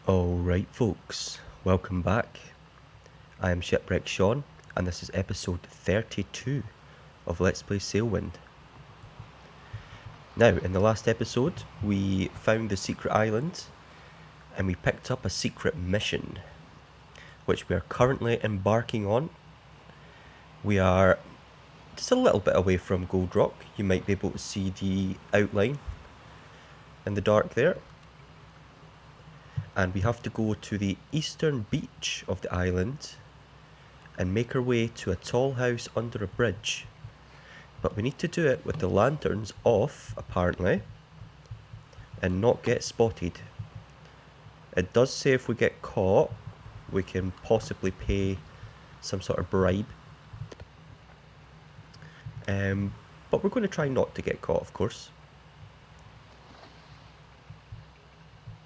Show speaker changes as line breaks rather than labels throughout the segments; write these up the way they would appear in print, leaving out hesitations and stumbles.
Alright folks, welcome back. I am Shipwreck Sean and this is episode 32 of Let's Play Sailwind. Now, in the last episode we found the secret island and we picked up a secret mission which we are currently embarking on. We are just a little bit away from Gold Rock. You might be able to see the outline in the dark there. And we have to go to the eastern beach of the island and make our way to a tall house under a bridge. But we need to do it with the lanterns off, apparently, and not get spotted. It does say if we get caught, we can possibly pay some sort of bribe. But we're going to try not to get caught, of course.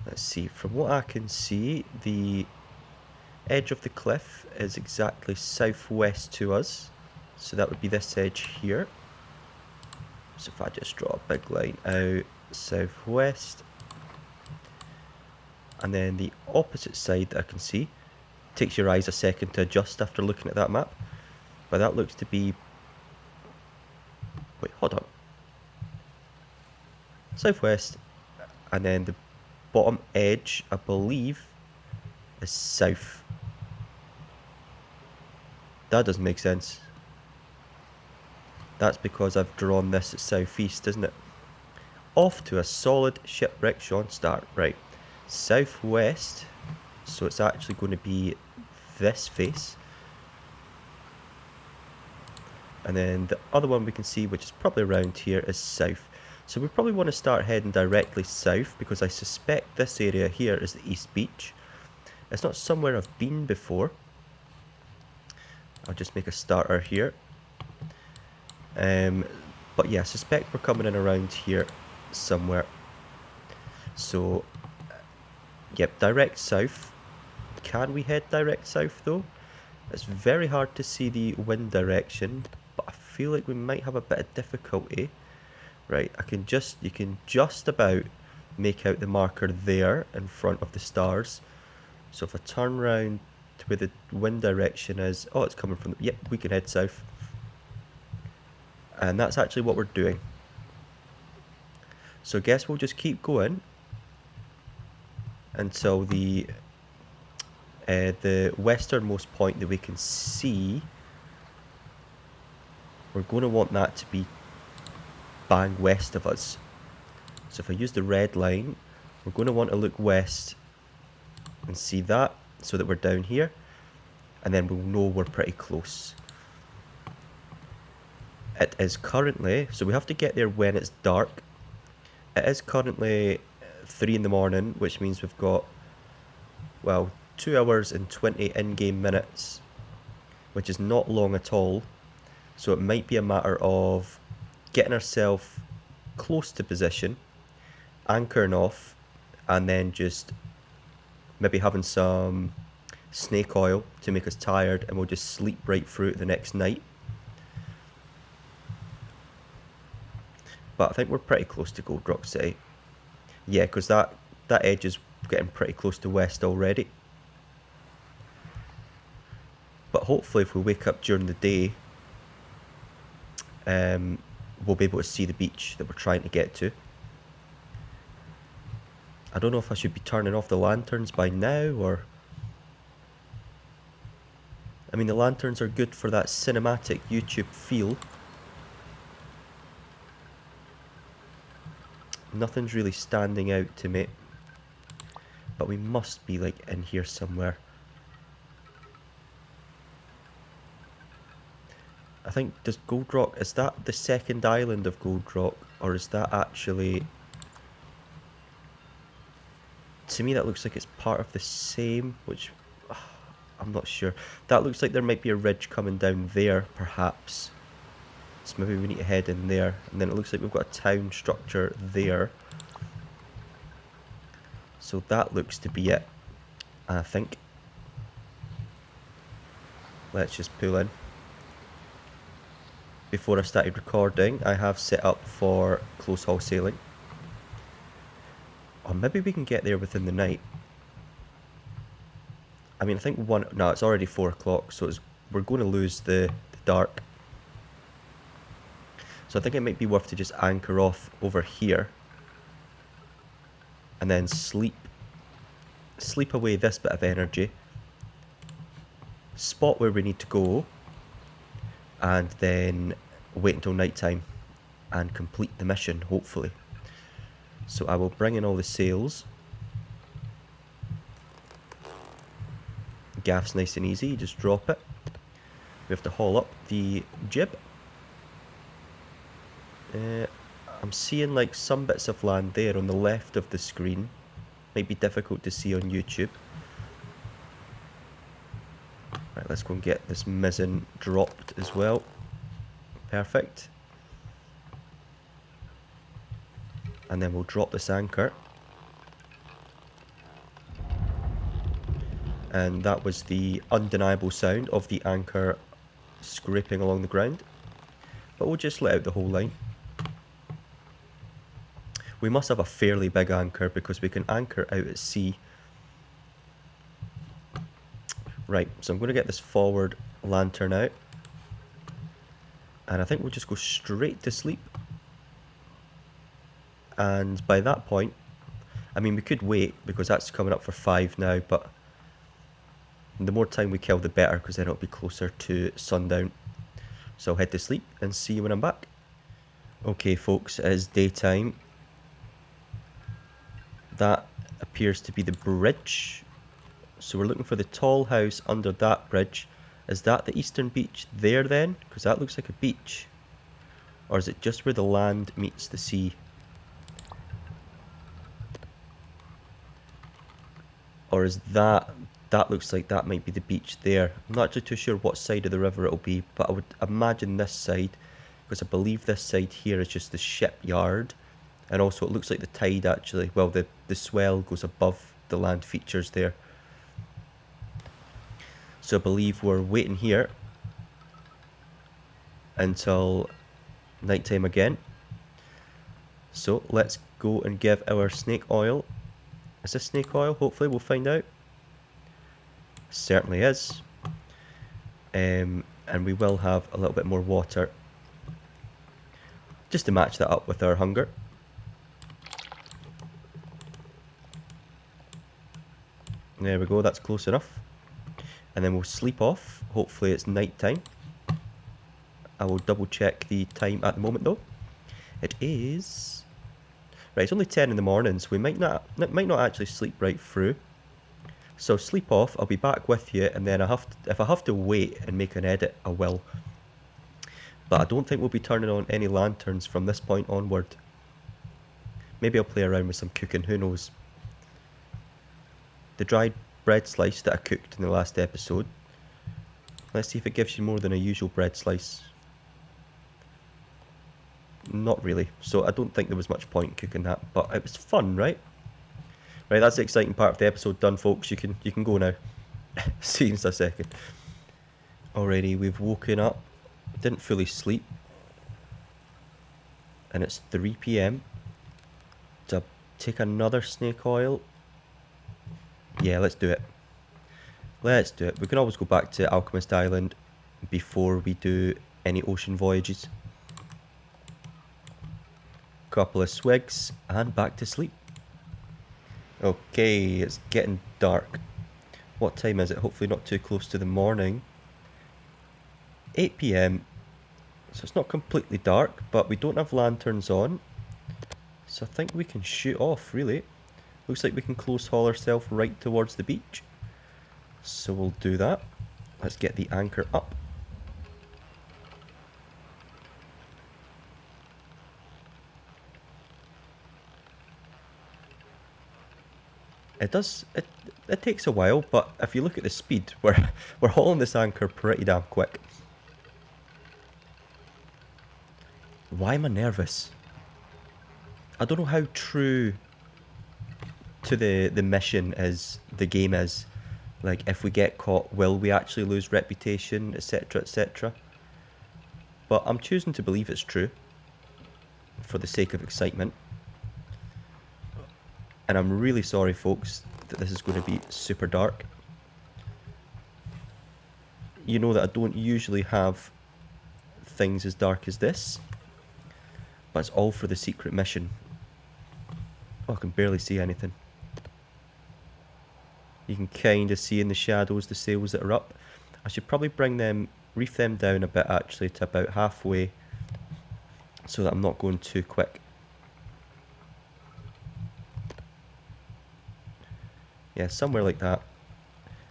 Let's see, from what I can see, the edge of the cliff is exactly southwest to us. So that would be this edge here. So if I just draw a big line out southwest. And then the opposite side that I can see, takes your eyes a second to adjust after looking at that map. But that looks to be... Wait, hold on. Southwest, and then the bottom edge, I believe, is south. That doesn't make sense. That's because I've drawn this at southeast, isn't it? Off to a solid Shipwreck Sean start. Right, southwest, so it's actually going to be this face. And then the other one we can see, which is probably around here, is south. So we probably want to start heading directly south because I suspect this area here is the East Beach. It's not somewhere I've been before. I'll just make a starter here. But yeah, I suspect we're coming in around here somewhere. So, yep, direct south. Can we head direct south though? It's very hard to see the wind direction, but I feel like we might have a bit of difficulty. Right, you can just about make out the marker there in front of the stars. So if I turn around to where the wind direction is, oh, it's coming from, yep, we can head south. And that's actually what we're doing. So I guess we'll just keep going until the westernmost point that we can see. We're going to want that to be bang west of us. So if I use the red line, we're going to want to look west and see that, so that we're down here, and then we'll know we're pretty close. It is currently, so we have to get there when it's dark. It is currently 3 in the morning, which means we've got, well, 2 hours and 20 in-game minutes, which is not long at all. So it might be a matter of getting ourselves close to position, anchoring off, and then just maybe having some snake oil to make us tired, and we'll just sleep right through it the next night. But I think we're pretty close to Gold Rock City. Yeah, because that edge is getting pretty close to west already. But hopefully if we wake up during the day, we'll be able to see the beach that we're trying to get to. I don't know if I should be turning off the lanterns by now, or... I mean, the lanterns are good for that cinematic YouTube feel. Nothing's really standing out to me. But we must be, like, in here somewhere. I think, does Gold Rock, is that the second island of Gold Rock, or is that actually... To me that looks like it's part of the same, which... I'm not sure. That looks like there might be a ridge coming down there, perhaps. So maybe we need to head in there. And then it looks like we've got a town structure there. So that looks to be it, I think. Let's just pull in. Before I started recording, I have set up for close haul sailing. Or maybe we can get there within the night. I mean, I think no, it's already 4 o'clock, so we're going to lose the dark. So I think it might be worth to just anchor off over here. And then sleep away this bit of energy. Spot where we need to go. And then wait until night time and complete the mission, hopefully. So I will bring in all the sails. Gaff's nice and easy, just drop it. We have to haul up the jib. I'm seeing like some bits of land there on the left of the screen. Might be difficult to see on YouTube. Right, let's go and get this mizzen dropped as well. Perfect. And then we'll drop this anchor. And that was the undeniable sound of the anchor scraping along the ground. But we'll just let out the whole line. We must have a fairly big anchor because we can anchor out at sea. Right, so I'm going to get this forward lantern out. And I think we'll just go straight to sleep. And by that point, I mean, we could wait because that's coming up for 5 now, but the more time we kill, the better, because then it'll be closer to sundown. So I'll head to sleep and see you when I'm back. Okay, folks, it is daytime. That appears to be the bridge. So we're looking for the tall house under that bridge. Is that the eastern beach there then? Because that looks like a beach. Or is it just where the land meets the sea? Or is that looks like that might be the beach there. I'm not actually too sure what side of the river it'll be, but I would imagine this side, because I believe this side here is just the shipyard. And also it looks like the tide actually, well, the swell goes above the land features there. So I believe we're waiting here until nighttime again. So let's go and give our snake oil. Is this snake oil? Hopefully we'll find out. Certainly is. And we will have a little bit more water just to match that up with our hunger. There we go, that's close enough. And then we'll sleep off. Hopefully it's night time. I will double check the time at the moment though. It is... Right, it's only 10 in the morning, so we might not actually sleep right through. So sleep off, I'll be back with you, and then if I have to wait and make an edit, I will. But I don't think we'll be turning on any lanterns from this point onward. Maybe I'll play around with some cooking, who knows. The dried bread slice that I cooked in the last episode. Let's see if it gives you more than a usual bread slice. Not really, so I don't think there was much point cooking that, but it was fun, right? Right, that's the exciting part of the episode done, folks. You can go now. See you in a second. Alrighty, we've woken up. Didn't fully sleep. And it's 3 PM. To take another snake oil. Yeah, let's do it. Let's do it. We can always go back to Alchemist Island before we do any ocean voyages. Couple of swigs and back to sleep. Okay, it's getting dark. What time is it? Hopefully not too close to the morning. 8 PM. So it's not completely dark, but we don't have lanterns on. So I think we can shoot off, really. Looks like we can close haul ourselves right towards the beach. So we'll do that. Let's get the anchor up. It takes a while, but if you look at the speed, we're hauling this anchor pretty damn quick. Why am I nervous? I don't know how true to the mission the game is. Like, if we get caught, will we actually lose reputation, etc, etc. But I'm choosing to believe it's true, for the sake of excitement. And I'm really sorry, folks, that this is going to be super dark. you know that I don't usually have things as dark as this, but it's all for the secret mission. Oh, I can barely see anything. You can kind of see in the shadows the sails that are up. I should probably reef them down a bit actually to about halfway, so that I'm not going too quick. Yeah, somewhere like that.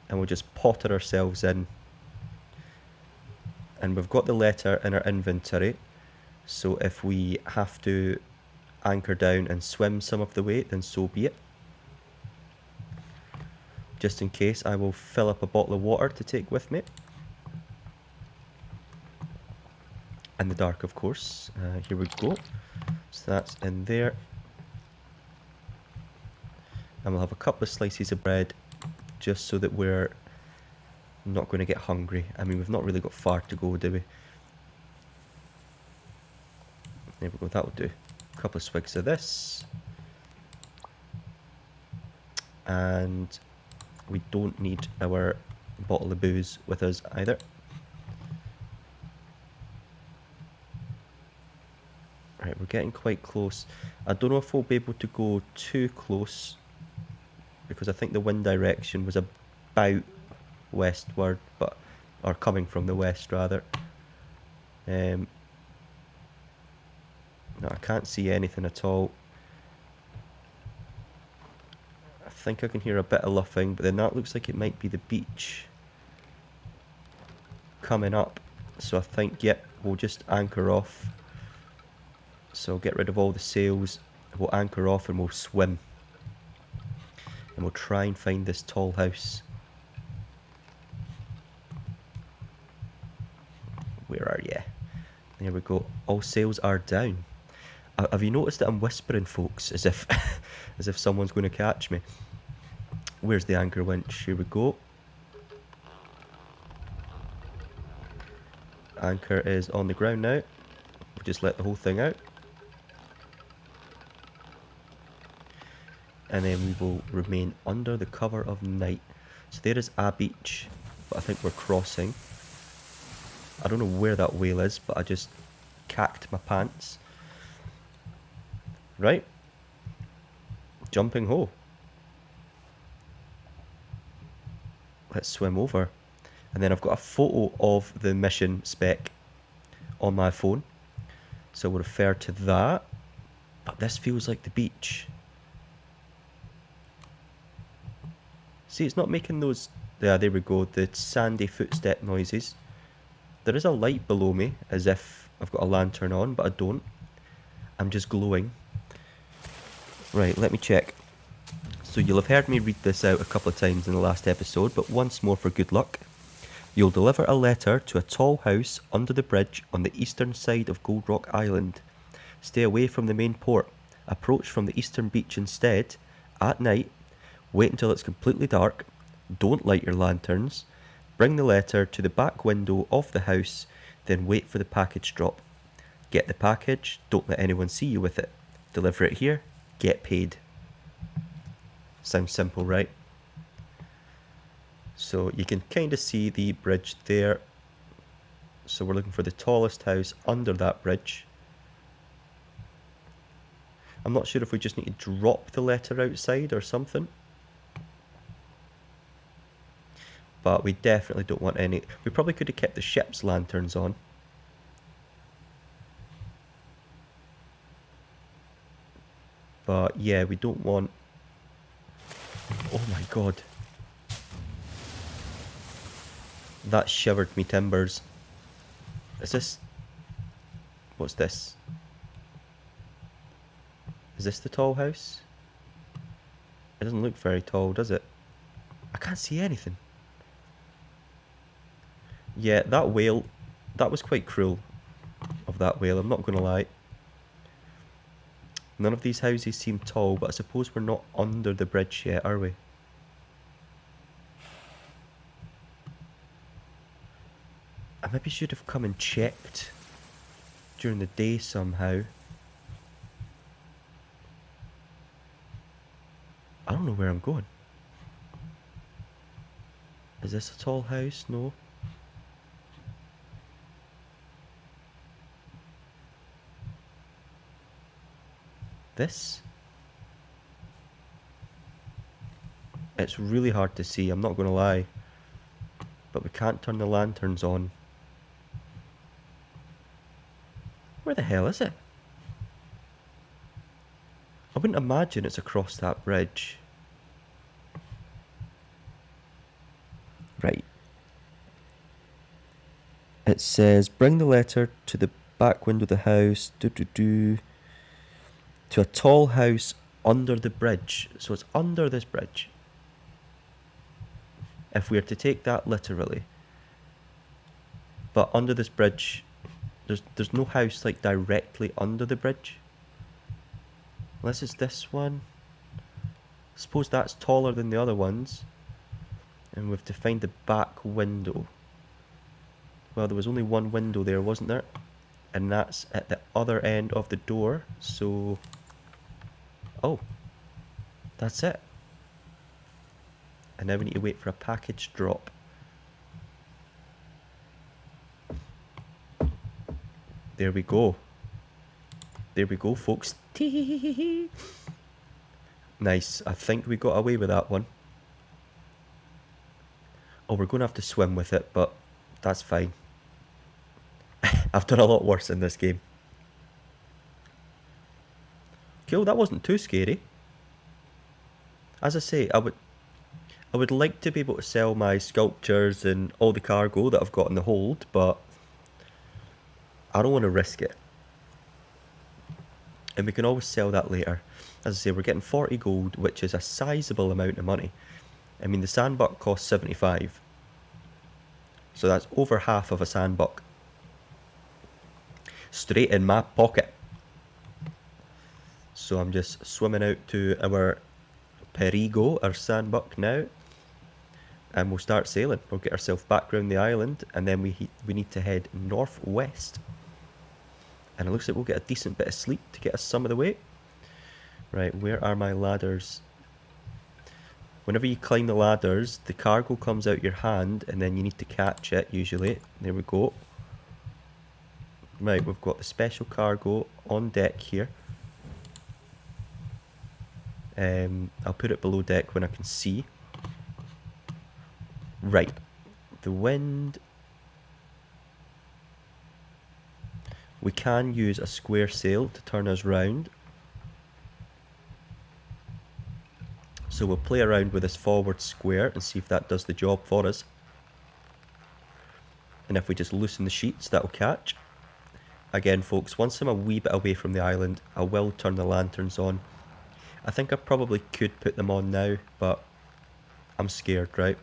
And we'll just potter ourselves in. And we've got the letter in our inventory, so if we have to anchor down and swim some of the way, then so be it. Just in case, I will fill up a bottle of water to take with me. In the dark, of course. Here we go. So that's in there. And we'll have a couple of slices of bread, just so that we're not going to get hungry. I mean, we've not really got far to go, do we? There we go, that'll do. A couple of swigs of this. And we don't need our bottle of booze with us either. Right, we're getting quite close. I don't know if we'll be able to go too close, because I think the wind direction was about westward, or coming from the west rather. No, I can't see anything at all. I think I can hear a bit of luffing, but then that looks like it might be the beach coming up. So I think, yep, we'll just anchor off. So get rid of all the sails, we'll anchor off and we'll swim. And we'll try and find this tall house. Where are you? There we go. All sails are down. Have you noticed that I'm whispering, folks, as if as if someone's going to catch me? Where's the anchor winch? Here we go. Anchor is on the ground now. We'll just let the whole thing out. And then we will remain under the cover of night. So there is a beach, but I think we're crossing. I don't know where that whale is, but I just cacked my pants. Right. Jumping ho. Let's swim over. And then I've got a photo of the mission spec on my phone, so we'll refer to that. But this feels like the beach. See, it's not making those... Yeah, there we go, the sandy footstep noises. There is a light below me, as if I've got a lantern on, but I don't. I'm just glowing. Right, let me check. So you'll have heard me read this out a couple of times in the last episode, but once more for good luck. You'll deliver a letter to a tall house under the bridge on the eastern side of Gold Rock Island. Stay away from the main port. Approach from the eastern beach instead. At night, wait until it's completely dark. Don't light your lanterns. Bring the letter to the back window of the house, then wait for the package drop. Get the package, don't let anyone see you with it. Deliver it here, get paid. Sounds simple, right? So you can kind of see the bridge there. So we're looking for the tallest house under that bridge. I'm not sure if we just need to drop the letter outside or something. But we definitely don't want any... We probably could have kept the ship's lanterns on. But yeah, we don't want... Oh my god. That shivered me timbers. Is this... What's this? Is this the tall house? It doesn't look very tall, does it? I can't see anything. Yeah, that whale, that was quite cruel of that whale, I'm not going to lie. None of these houses seem tall, but I suppose we're not under the bridge yet, are we? I maybe should have come and checked during the day somehow. I don't know where I'm going. Is this a tall house? No. this? It's really hard to see, I'm not going to lie. But we can't turn the lanterns on. Where the hell is it? I wouldn't imagine it's across that bridge. Right. It says, bring the letter to the back window of the house, to a tall house under the bridge. So it's under this bridge. If we are to take that literally. But under this bridge, there's no house like directly under the bridge. Unless it's this one. Suppose that's taller than the other ones. And we've to find the back window. Well, there was only one window there, wasn't there? And that's at the other end of the door, so... Oh. That's it. And now we need to wait for a package drop. There we go. There we go, folks. Nice. I think we got away with that one. Oh, we're going to have to swim with it, but that's fine. I've done a lot worse in this game. Cool, that wasn't too scary. As I say, I would like to be able to sell my sculptures and all the cargo that I've got in the hold, but I don't want to risk it. And we can always sell that later. As I say, we're getting 40 gold, which is a sizable amount of money. I mean, the sandbuck costs 75. So that's over half of a sandbuck. Straight in my pocket. So I'm just swimming out to our Perigo, our sandbuck now. And we'll start sailing. We'll get ourselves back round the island, and then we need to head northwest. And it looks like we'll get a decent bit of sleep to get us some of the way. Right, where are my ladders? Whenever you climb the ladders, the cargo comes out your hand, and then you need to catch it, usually. There we go. Right, we've got the special cargo on deck here. I'll put it below deck when I can see. Right, the wind. We can use a square sail to turn us round. So we'll play around with this forward square and see if that does the job for us. And if we just loosen the sheets, that'll catch. Again, folks, once I'm a wee bit away from the island, I will turn the lanterns on. I think I probably could put them on now, but I'm scared, right?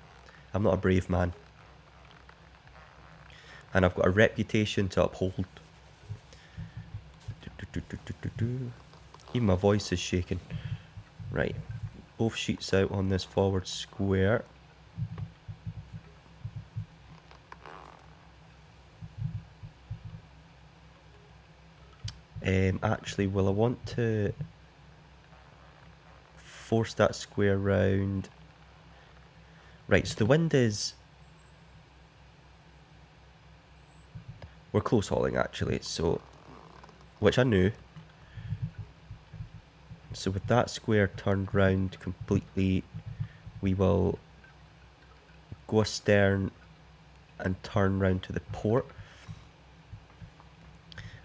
I'm not a brave man. And I've got a reputation to uphold. Even my voice is shaking. Right. Both sheets out on this forward square. Actually, will I want to force that square round? Right, so the wind is... We're close hauling actually, so... Which I knew. So with that square turned round completely, we will go astern and turn round to the port.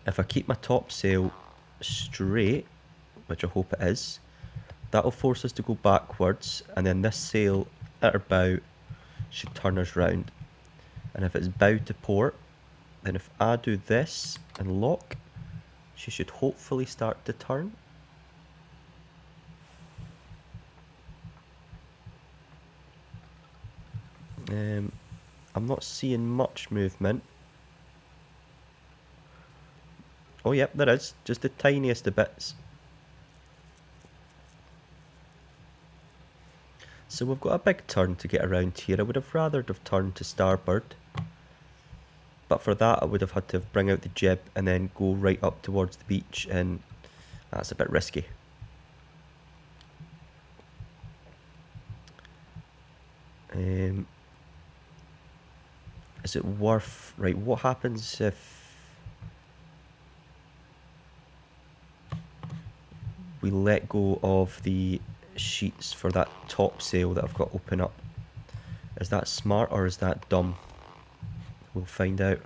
If I keep my topsail straight, which I hope it is, that'll force us to go backwards, and then this sail at our bow should turn us round. And if it's bow to port, then if I do this and lock, she should hopefully start to turn. I'm not seeing much movement. Oh yep, there is. Just the tiniest of bits. So we've got a big turn to get around here. I would have rather have turned to starboard. But for that I would have had to bring out the jib and then go right up towards the beach, and that's a bit risky. Is it worth... Right, what happens if... we let go of the sheets for that top sail that I've got open up. Is that smart or is that dumb? We'll find out.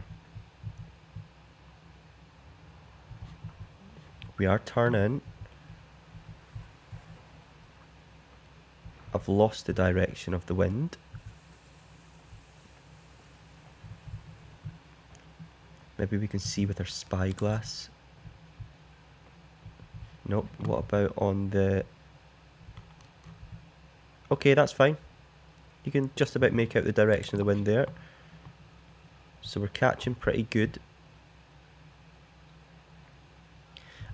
We are turning. I've lost the direction of the wind. Maybe we can see with our spyglass. Nope, what about on the... Okay, that's fine. You can just about make out the direction of the wind there. So we're catching pretty good.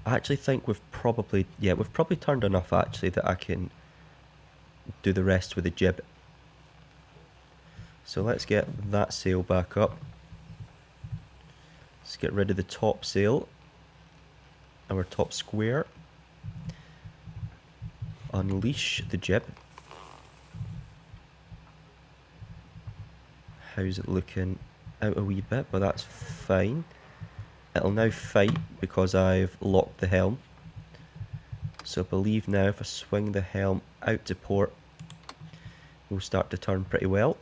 I actually think we've probably turned enough actually that I can do the rest with the jib. So let's get that sail back up. Let's get rid of the top sail, our top square. Unleash the jib. How's it looking? Out a wee bit, but that's fine. It'll now fight because I've locked the helm. So I believe now if I swing the helm out to port, we'll start to turn pretty well.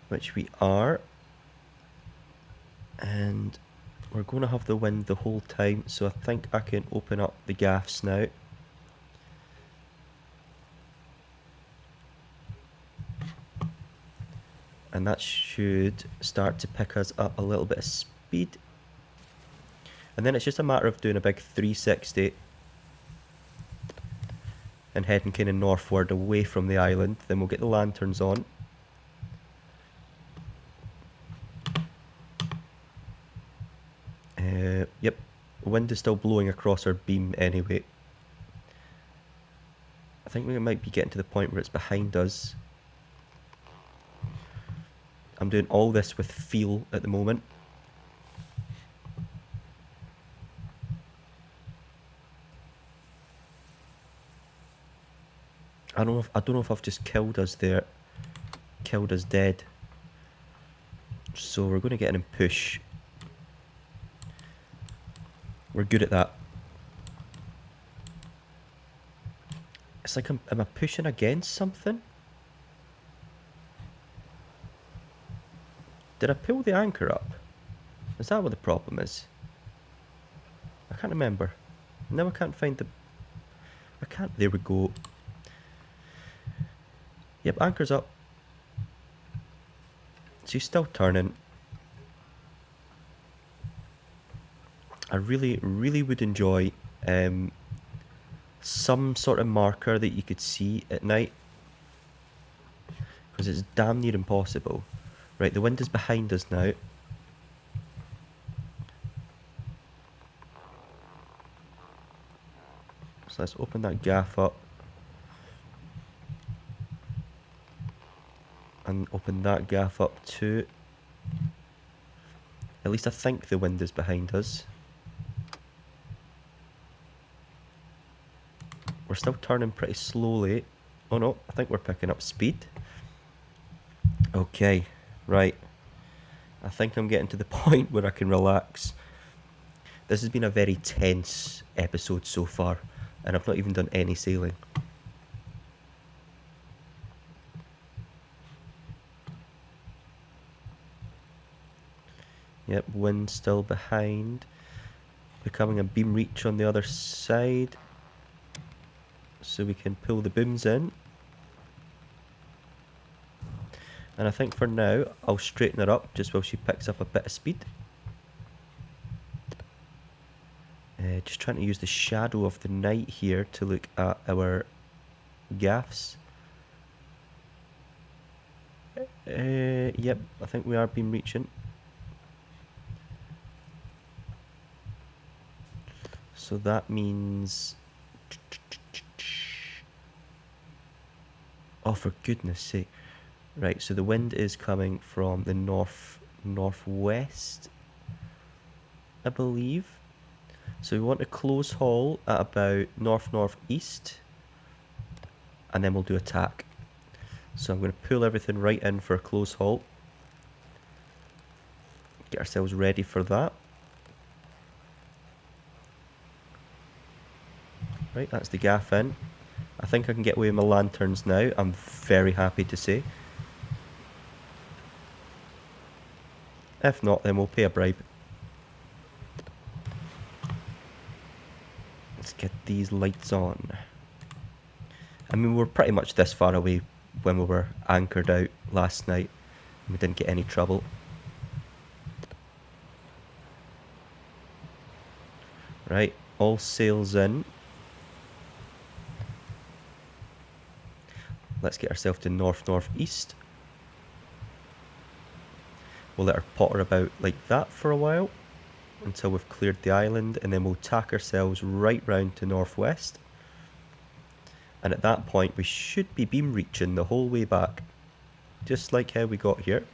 Which we are. And we're going to have the wind the whole time, so I think I can open up the gaffs now. And that should start to pick us up a little bit of speed. And then it's just a matter of doing a big 360 and heading kind of northward away from the island. Then we'll get the lanterns on. Yep, the wind is still blowing across our beam anyway. I think we might be getting to the point where it's behind us. I'm doing all this with feel at the moment. I don't know if I've just killed us there. Killed us dead. So we're going to get in and push. We're good at that. It's like, am I pushing against something? Did I pull the anchor up? Is that what the problem is? I can't remember. Now I can't find the... I can't... There we go. Yep, anchor's up. She's still turning. I really would enjoy some sort of marker that you could see at night, because it's damn near impossible. Right, the wind is behind us now. So let's open that gaff up. And open that gaff up too. At least I think the wind is behind us. We're still turning pretty slowly. Oh no, I think we're picking up speed. Okay, right. I think I'm getting to the point where I can relax. This has been a very tense episode so far, and I've not even done any sailing. Yep, wind still behind. Becoming a beam reach on the other side, so we can pull the booms in. And I think for now, I'll straighten her up just while she picks up a bit of speed. Just trying to use the shadow of the night here to look at our gaffs. Yep, I think we are beam reaching. So that means... Oh, for goodness sake. Right, so the wind is coming from the northwest, I believe. So we want to close haul at about northeast, and then we'll do a tack. So I'm going to pull everything right in for a close haul. Get ourselves ready for that. Right, that's the gaff in. I think I can get away with my lanterns now. I'm very happy to say. If not, then we'll pay a bribe. Let's get these lights on. I mean, we're pretty much this far away when we were anchored out last night. We didn't get any trouble. Right, all sails in. Let's get ourselves to north-northeast. We'll let her potter about like that for a while until we've cleared the island, and then we'll tack ourselves right round to northwest. And at that point we should be beam reaching the whole way back, just like how we got here.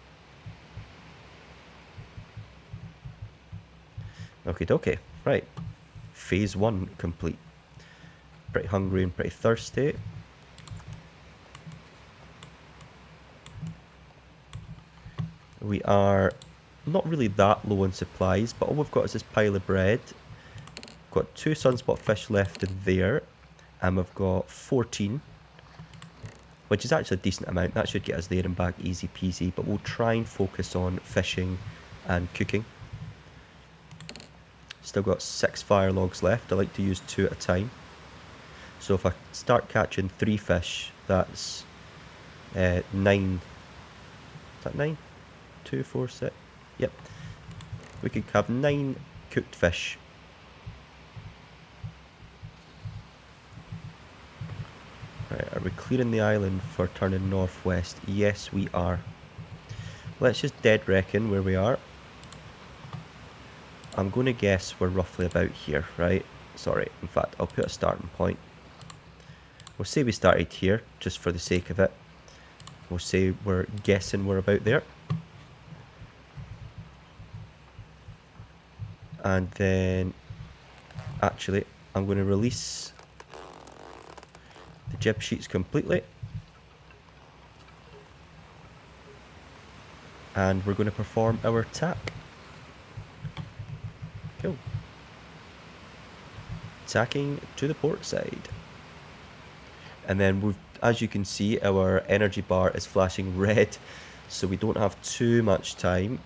Okie dokie, right. Phase 1 complete. Pretty hungry and pretty thirsty. We are not really that low on supplies, but all we've got is this pile of bread. We've got 2 sunspot fish left in there, and we've got 14, which is actually a decent amount. That should get us there and back easy peasy, but we'll try and focus on fishing and cooking. Still got 6 fire logs left. I like to use 2 at a time. So if I start catching 3 fish, that's 9. Is that 9? 2, 4, 6. Yep. We could have 9 cooked fish. Right, are we clearing the island for turning northwest? Yes, we are. Let's just dead reckon where we are. I'm going to guess we're roughly about here, right? Sorry, in fact, I'll put a starting point. We'll say we started here, just for the sake of it. We'll say we're guessing we're about there. And then, actually, I'm going to release the jib sheets completely. And we're going to perform our tack. Cool. Tacking to the port side. And then we've, as you can see, our energy bar is flashing red, so we don't have too much time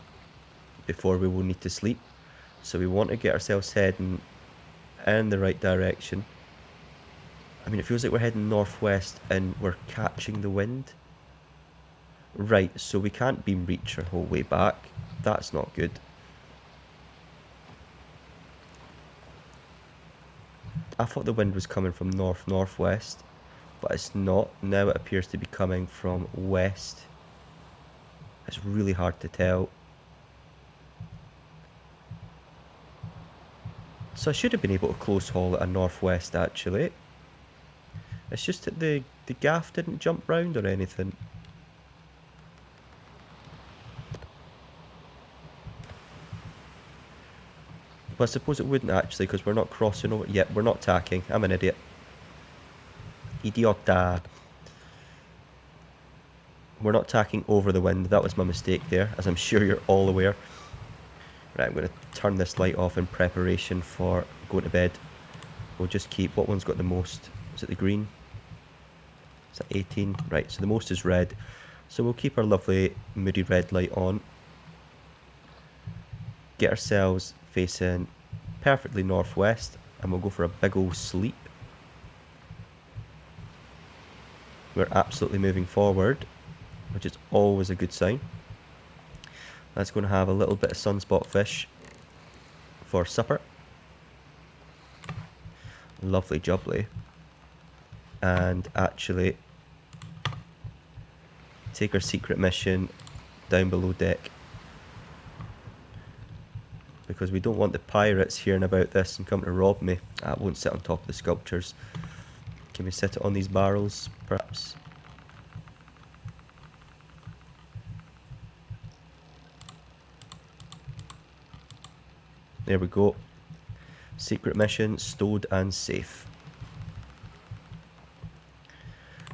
before we will need to sleep. So we want to get ourselves heading in the right direction. I mean, it feels like we're heading northwest and we're catching the wind. Right, so we can't beam reach our whole way back. That's not good. I thought the wind was coming from north-northwest, but it's not. Now it appears to be coming from west. It's really hard to tell. So I should have been able to close haul at a northwest actually. It's just that the gaff didn't jump round or anything. Well, I suppose it wouldn't actually, because we're not crossing over. Yep, we're not tacking. I'm an idiot. Idiota. We're not tacking over the wind. That was my mistake there, as I'm sure you're all aware. Right, I'm going to turn this light off in preparation for going to bed. We'll just keep, what one's got the most? Is it the green? Is that 18? Right, so the most is red. So we'll keep our lovely moody red light on. Get ourselves facing perfectly northwest, and we'll go for a big ol' sleep. We're absolutely moving forward, which is always a good sign. That's going to have a little bit of sunspot fish for supper. Lovely jubbly. And actually take our secret mission down below deck, because we don't want the pirates hearing about this and coming to rob me. I won't sit on top of the sculptures. Can we sit it on these barrels, perhaps? There we go. Secret mission stowed and safe.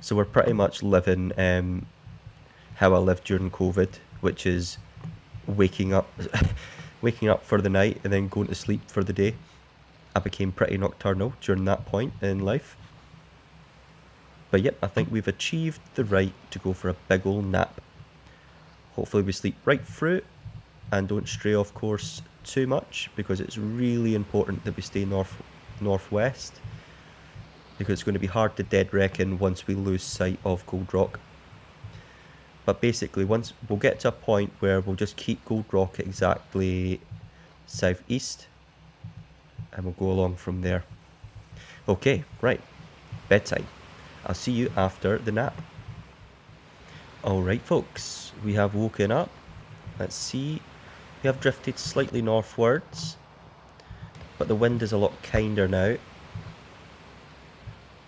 So we're pretty much living how I lived during COVID, which is waking up waking up for the night and then going to sleep for the day. I became pretty nocturnal during that point in life. But yep, I think we've achieved the right to go for a big ol' nap. Hopefully we sleep right through and don't stray off course too much, because it's really important that we stay northwest, because it's going to be hard to dead reckon once we lose sight of Gold Rock. But basically, once we'll get to a point where we'll just keep Gold Rock exactly southeast, and we'll go along from there. Okay, right, bedtime. I'll see you after the nap. Alright folks, we have woken up. Let's see, we have drifted slightly northwards, but the wind is a lot kinder now.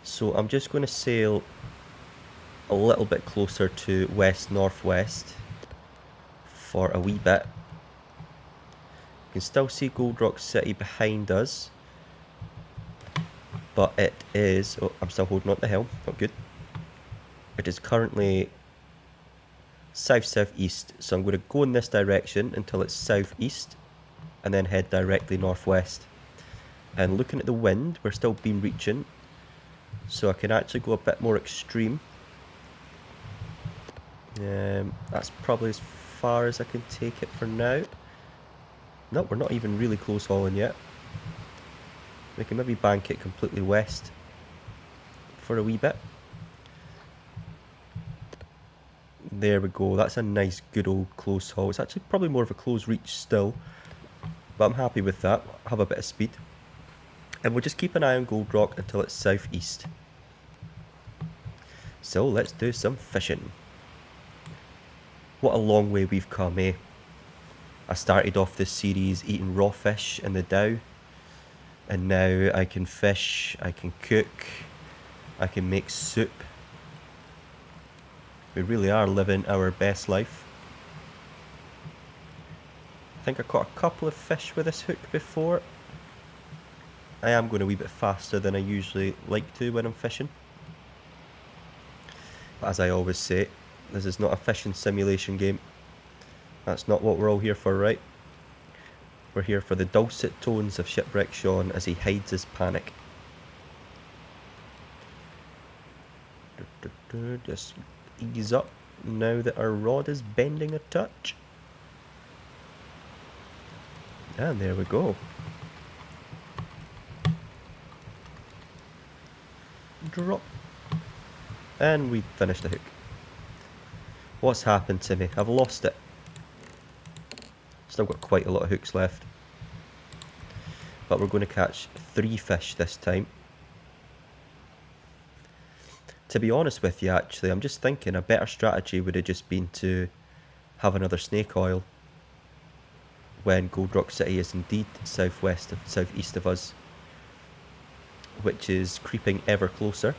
So I'm just going to sail a little bit closer to west-northwest for a wee bit. You can still see Gold Rock City behind us, but it is, oh, I'm still holding on to the helm, not good. It is currently south-southeast, so I'm going to go in this direction until it's southeast and then head directly northwest. And looking at the wind, we're still beam reaching, so I can actually go a bit more extreme. That's probably as far as I can take it for now. No, we're not even really close hauling yet. We can maybe bank it completely west for a wee bit. There we go, that's a nice good old close haul. It's actually probably more of a close reach still, but I'm happy with that. I'll have a bit of speed. And we'll just keep an eye on Gold Rock until it's southeast. So let's do some fishing. What a long way we've come, eh? I started off this series eating raw fish in the Dow, and now I can fish, I can cook, I can make soup. We really are living our best life. I think I caught a couple of fish with this hook before. I am going a wee bit faster than I usually like to when I'm fishing. But as I always say, this is not a fishing simulation game. That's not what we're all here for, right? We're here for the dulcet tones of Shipwreck Sean as he hides his panic. Just ease up now that our rod is bending a touch. And there we go. Drop. And we finished the hook. What's happened to me? I've lost it. Still got quite a lot of hooks left. But we're going to catch 3 fish this time. To be honest with you, actually, I'm just thinking a better strategy would have just been to have another snake oil when Gold Rock City is indeed southeast of us, which is creeping ever closer.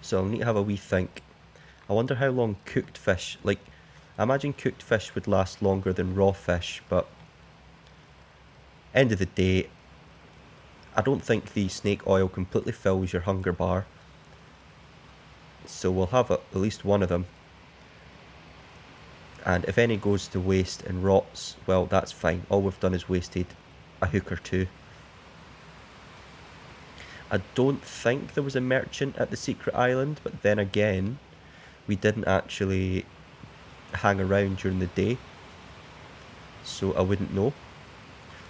So I'll need to have a wee think. I wonder how long cooked fish, like, I imagine cooked fish would last longer than raw fish, but end of the day, I don't think the snake oil completely fills your hunger bar. So we'll have at least one of them. And if any goes to waste and rots, well, that's fine. All we've done is wasted a hook or 2. I don't think there was a merchant at the secret island, but then again, we didn't actually hang around during the day, so I wouldn't know.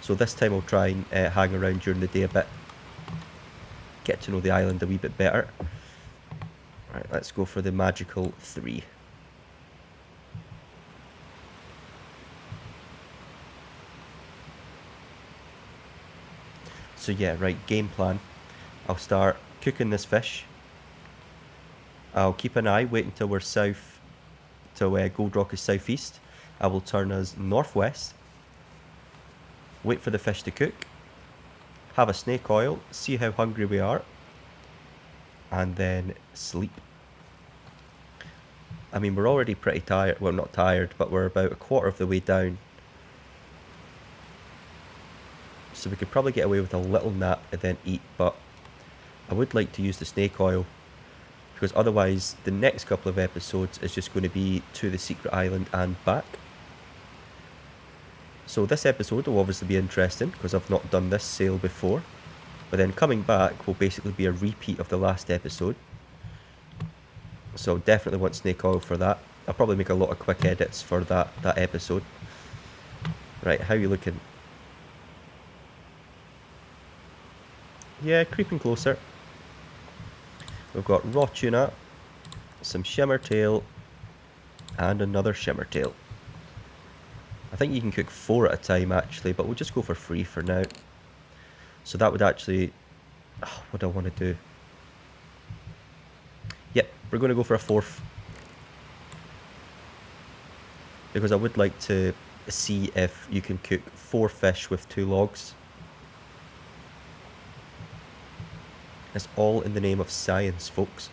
So this time I'll try and hang around during the day a bit, get to know the island a wee bit better. Right, let's go for the magical 3. So yeah, right, game plan. I'll start cooking this fish. I'll keep an eye, wait until we're south, till Gold Rock is southeast. I will turn us northwest, wait for the fish to cook, have a snake oil, see how hungry we are, and then sleep. I mean, we're already pretty tired. Well, not tired, but we're about a quarter of the way down. So we could probably get away with a little nap and then eat, but I would like to use the snake oil, because otherwise the next couple of episodes is just going to be to the secret island and back. So this episode will obviously be interesting because I've not done this sail before. But then coming back will basically be a repeat of the last episode. So definitely want snake oil for that. I'll probably make a lot of quick edits for that episode. Right, how are you looking? Yeah, creeping closer. We've got raw tuna, some shimmer tail, and another shimmer tail. I think you can cook 4 at a time actually, but we'll just go for 3 for now. So that would actually... what do I want to do? Yep, we're going to go for a 4th. Because I would like to see if you can cook 4 fish with 2 logs. It's all in the name of science, folks.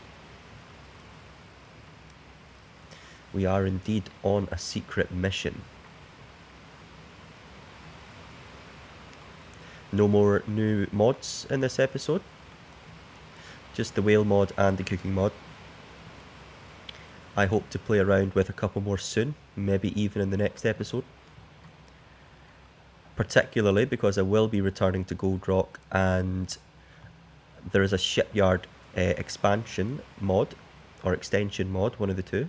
We are indeed on a secret mission. No more new mods in this episode. Just the whale mod and the cooking mod. I hope to play around with a couple more soon, maybe even in the next episode. Particularly because I will be returning to Gold Rock and there is a shipyard expansion mod, or extension mod, one of the two.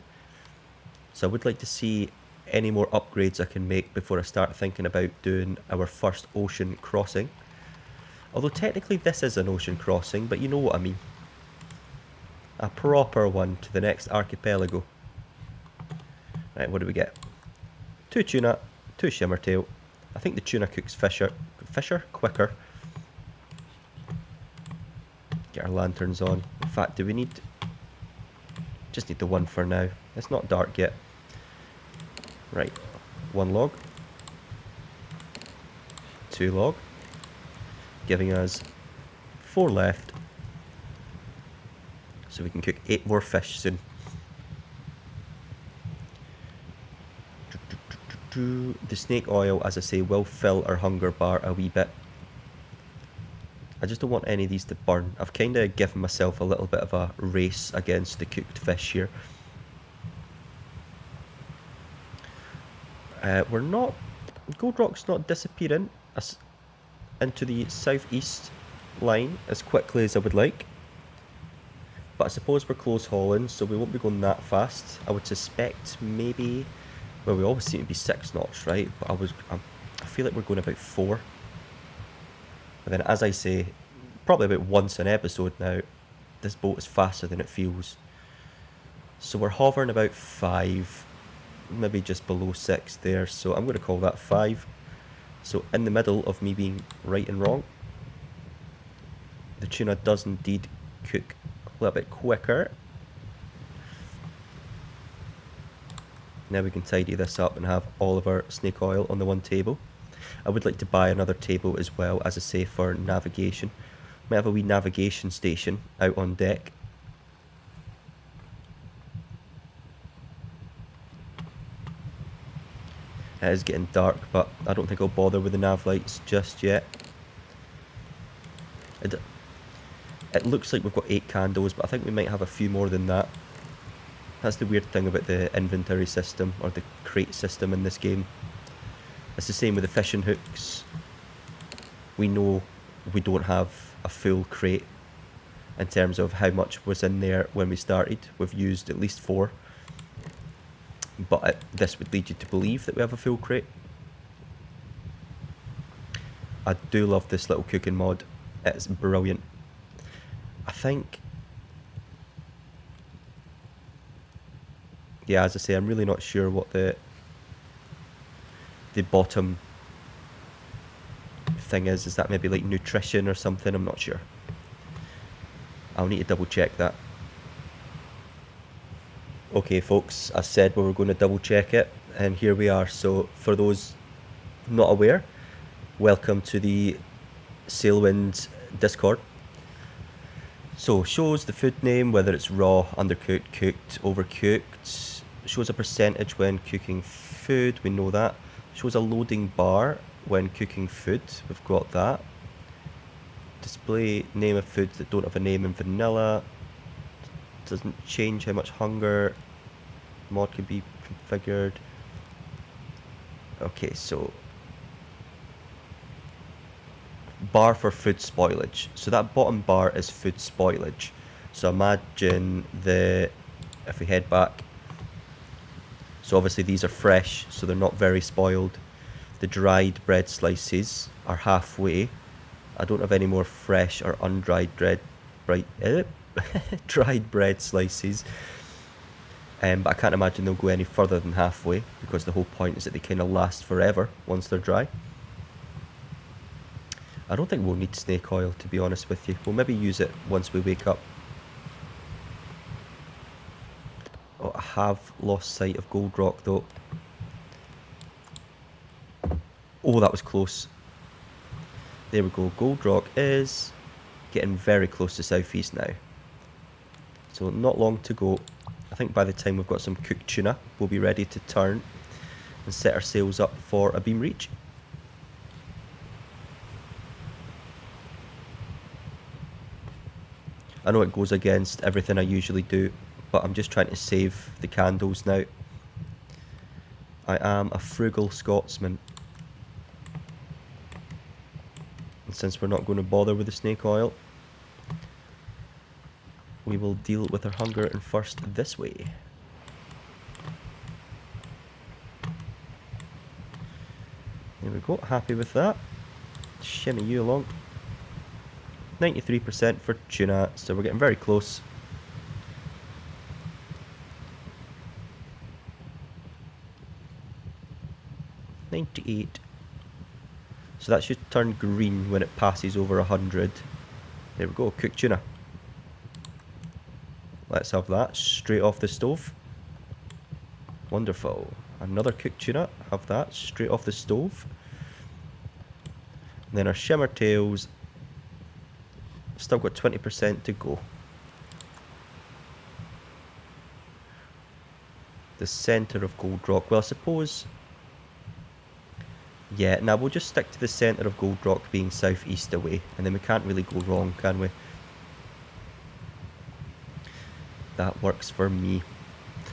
So I would like to see any more upgrades I can make before I start thinking about doing our first ocean crossing. Although technically this is an ocean crossing, but you know what I mean. A proper one to the next archipelago. Right, what do we get? 2 tuna, 2 shimmertail. I think the tuna cooks fisher quicker. Get our lanterns on. In fact, do we need... just need the 1 for now. It's not dark yet. Right, 1 log. 2 log. Giving us 4 left. So we can cook 8 more fish soon. The snake oil, as I say, will fill our hunger bar a wee bit. I just don't want any of these to burn. I've kind of given myself a little bit of a race against the cooked fish here. We're not... Gold Rock's not disappearing into the southeast line as quickly as I would like. But I suppose we're close hauling, so we won't be going that fast. I would suspect maybe... well, we always seem to be 6 knots, right? But I feel like we're going about 4. But then, as I say, probably about once an episode now, this boat is faster than it feels. So we're hovering about 5, maybe just below 6 there. So I'm going to call that 5. So in the middle of me being right and wrong, the tuna does indeed cook a little bit quicker. Now we can tidy this up and have all of our snake oil on the one table. I would like to buy another table as well, as I say, for navigation. Might have a wee navigation station out on deck. It is getting dark, but I don't think I'll bother with the nav lights just yet. It looks like we've got 8 candles, but I think we might have a few more than that. That's the weird thing about the inventory system, or the crate system in this game. It's the same with the fishing hooks. We know we don't have a full crate in terms of how much was in there when we started. We've used at least 4. But this would lead you to believe that we have a full crate. I do love this little cooking mod. It's brilliant. I think... yeah, as I say, I'm really not sure what the bottom thing is. Is that maybe like nutrition or something? I'm not sure. I'll need to double check that. Okay folks, I said we were going to double check it, and here we are. So for those not aware, welcome to the Sailwind Discord. So shows the food name, whether it's raw, undercooked, cooked, overcooked. Shows a percentage when cooking food, we know that. Shows a loading bar when cooking food, we've got that. Display name of foods that don't have a name in vanilla. Doesn't change how much hunger. Mod can be configured. Okay, so bar for food spoilage. So that bottom bar is food spoilage. So imagine if we head back, so obviously these are fresh, so they're not very spoiled. The dried bread slices are halfway. I don't have any more fresh or undried dried bread slices. But I can't imagine they'll go any further than halfway, because the whole point is that they kind of last forever once they're dry. I don't think we'll need snake oil, to be honest with you. We'll maybe use it once we wake up. Oh, I have lost sight of Gold Rock though. Oh, that was close. There we go. Gold Rock is getting very close to southeast now. So not long to go. I think by the time we've got some cooked tuna, we'll be ready to turn and set our sails up for a beam reach. I know it goes against everything I usually do, but I'm just trying to save the candles now. I am a frugal Scotsman. And since we're not going to bother with the snake oil, we will deal with our hunger and thirst this way. There we go, happy with that. Shimmy you along. 93% for tuna, so we're getting very close. $98. So that should turn green when it passes over 100. There we go, cooked tuna. Let's have that straight off the stove. Wonderful. Another cooked tuna, have that straight off the stove. And then our shimmer tails, still got 20% to go. The centre of Gold Rock, well I suppose, yeah, now we'll just stick to the centre of Gold Rock being southeast away, and then we can't really go wrong, can we? That works for me.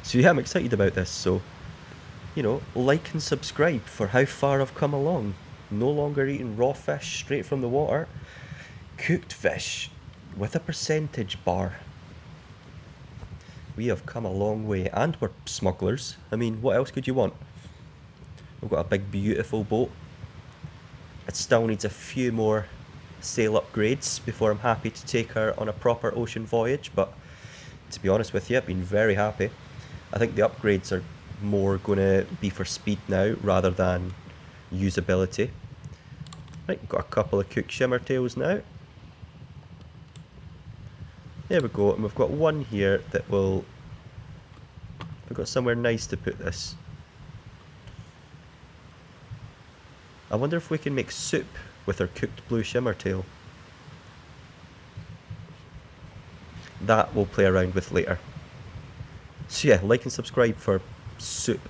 So yeah, I'm excited about this, so, you know, like and subscribe for how far I've come along. No longer eating raw fish straight from the water, cooked fish with a percentage bar. We have come a long way, and we're smugglers. I mean, what else could you want? We've got a big beautiful boat. It still needs a few more sail upgrades before I'm happy to take her on a proper ocean voyage, but to be honest with you, I've been very happy. I think the upgrades are more going to be for speed now rather than usability. Right, we've got a couple of cooked shimmer tails now. There we go, and we've got one here that will... We've got somewhere nice to put this. I wonder if we can make soup with our cooked blue shimmer tail. That we'll play around with later. So yeah, like and subscribe for soup.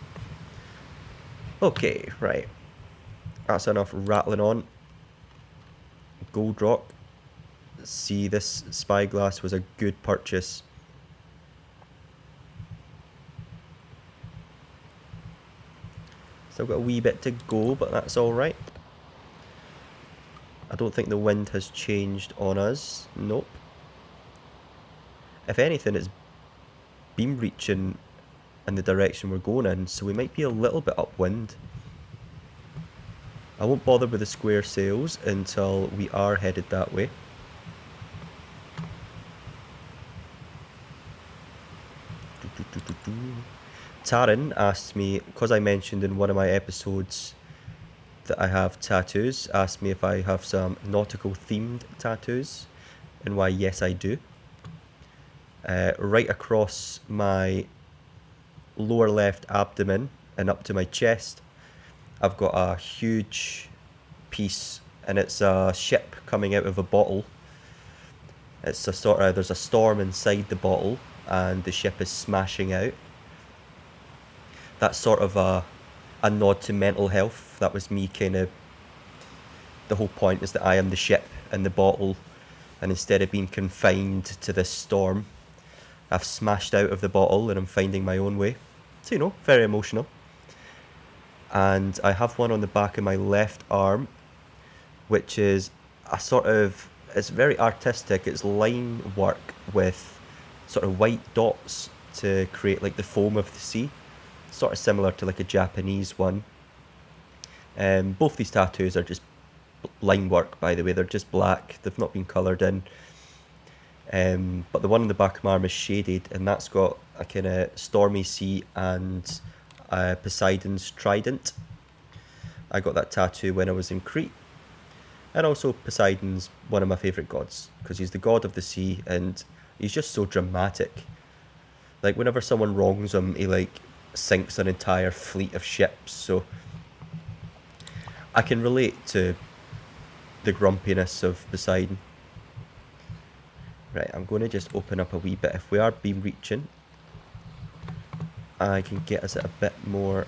Okay, right. That's enough rattling on. Gold Rock. See, this spyglass was a good purchase. Still got a wee bit to go, but that's alright. I don't think the wind has changed on us. Nope. If anything, it's beam reaching in the direction we're going in, so we might be a little bit upwind. I won't bother with the square sails until we are headed that way. Taryn asked me, because I mentioned in one of my episodes that I have tattoos, asked me if I have some nautical themed tattoos, and why yes I do. Right across my lower left abdomen and up to my chest, I've got a huge piece, and it's a ship coming out of a bottle. It's a sort of, there's a storm inside the bottle and the ship is smashing out. That's sort of a nod to mental health. That was me kind of, the whole point is that I am the ship and the bottle, and instead of being confined to this storm, I've smashed out of the bottle and I'm finding my own way. So, you know, very emotional. And I have one on the back of my left arm, which is a sort of, it's very artistic. It's line work with sort of white dots to create like the foam of the sea, sort of similar to like a Japanese one. Both these tattoos are just line work, by the way. They're just black. They've not been coloured in. But the one in the back of my arm is shaded, and that's got a kind of stormy sea and Poseidon's trident. I got that tattoo when I was in Crete. And also Poseidon's one of my favourite gods, because he's the god of the sea and he's just so dramatic. Like whenever someone wrongs him, he like sinks an entire fleet of ships, so I can relate to the grumpiness of Poseidon. Right, I'm going to just open up a wee bit. If we are beam reaching, I can get us a bit more,